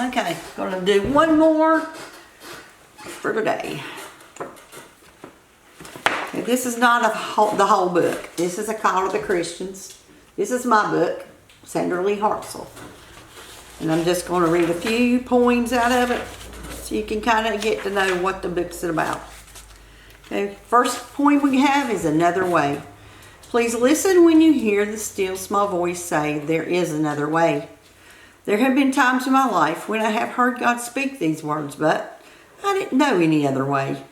Okay, gonna do one more for today. Okay, this is not the whole book. This is a call to the Christians. This is my book, Sandra Hartsell. And I'm just going to read a few poems out of it so you can kind of get to know what the book's about. Okay, first poem we have is Another Way. Please listen when you hear the still small voice say, there is another way. There have been times in my life when I have heard God speak these words, but I didn't know any other way.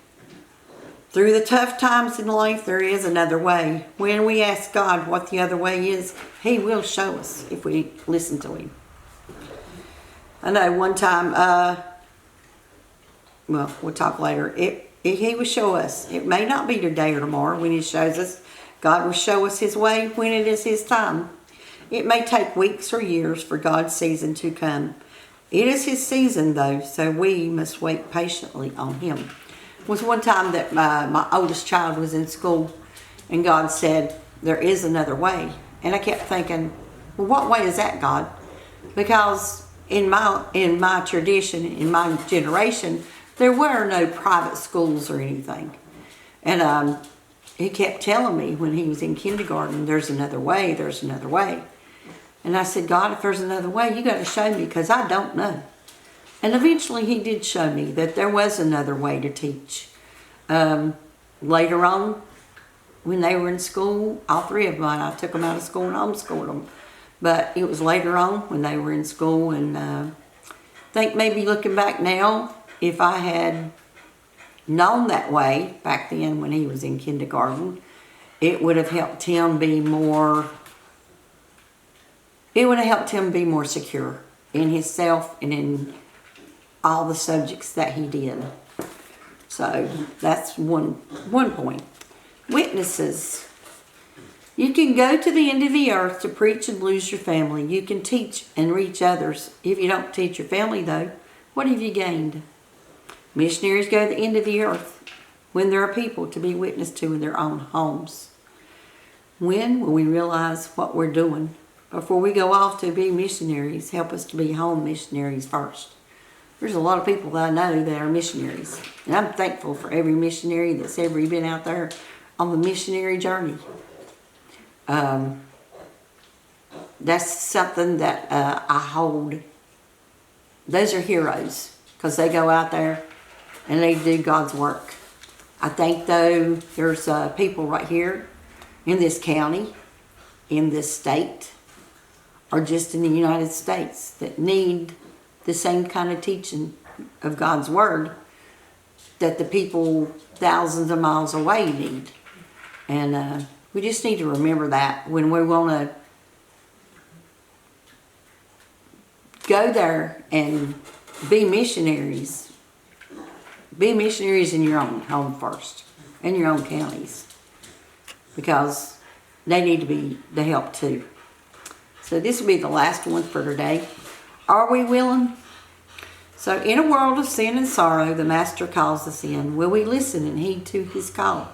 Through the tough times in life, there is another way. When we ask God what the other way is, He will show us if we listen to Him. I know one time, well, we'll talk later. He will show us. It may not be today or tomorrow when He shows us. God will show us His way when it is His time. It may take weeks or years for God's season to come. It is His season, though, so we must wait patiently on Him. It was one time that my oldest child was in school, and God said, there is another way. And I kept thinking, well, what way is that, God? Because in my tradition, in my generation, there were no private schools or anything. And He kept telling me when he was in kindergarten, there's another way, there's another way. And I said, God, if there's another way, you got to show me, because I don't know. And eventually He did show me that there was another way to teach. Later on, when they were in school, all three of mine, I took them out of school and homeschooled them. But it was later on when they were in school, and I think maybe looking back now, if I had known that way back then when he was in kindergarten, it would have helped him be more, secure in himself and in all the subjects that he did. So that's one point. Witnesses. You can go to the end of the earth to preach and lose your family. You can teach and reach others. If you don't teach your family, though, what have you gained? Missionaries go to the end of the earth when there are people to be witnessed to in their own homes. When will we realize what we're doing? Before we go off to be missionaries, help us to be home missionaries first. There's a lot of people that I know that are missionaries. And I'm thankful for every missionary that's ever been out there on the missionary journey. That's something that I hold. Those are heroes, because they go out there and they do God's work. I think, though, there's people right here in this county, in this state, or just in the United States that need the same kind of teaching of God's Word that the people thousands of miles away need. And we just need to remember that when we want to go there and be missionaries. Be missionaries in your own home first, in your own counties, because they need to be the help too. So this will be the last one for today. Are we willing? So in a world of sin and sorrow, the Master calls us in. Will we listen and heed to His call?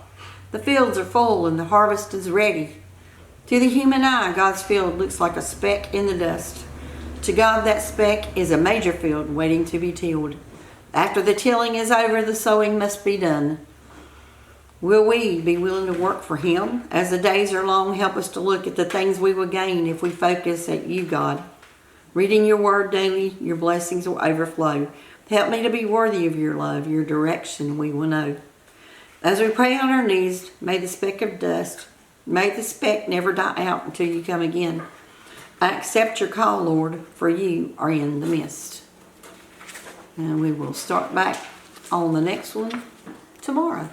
The fields are full and the harvest is ready. To the human eye, God's field looks like a speck in the dust. To God, that speck is a major field waiting to be tilled. After the tilling is over, the sowing must be done. Will we be willing to work for Him? As the days are long, help us to look at the things we will gain if we focus at You, God. Reading Your Word daily, Your blessings will overflow. Help me to be worthy of Your love, Your direction we will know. As we pray on our knees, may the speck of dust, may the speck never die out until You come again. I accept Your call, Lord, for You are in the midst. And we will start back on the next one tomorrow.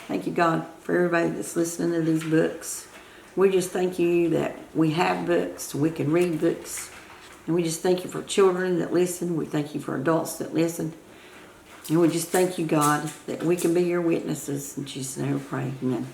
Thank You, God, for everybody that's listening to these books. We just thank You that we have books, we can read books. And we just thank You for children that listen. We thank You for adults that listen. And we just thank You, God, that we can be Your witnesses. In Jesus' name we pray. Amen.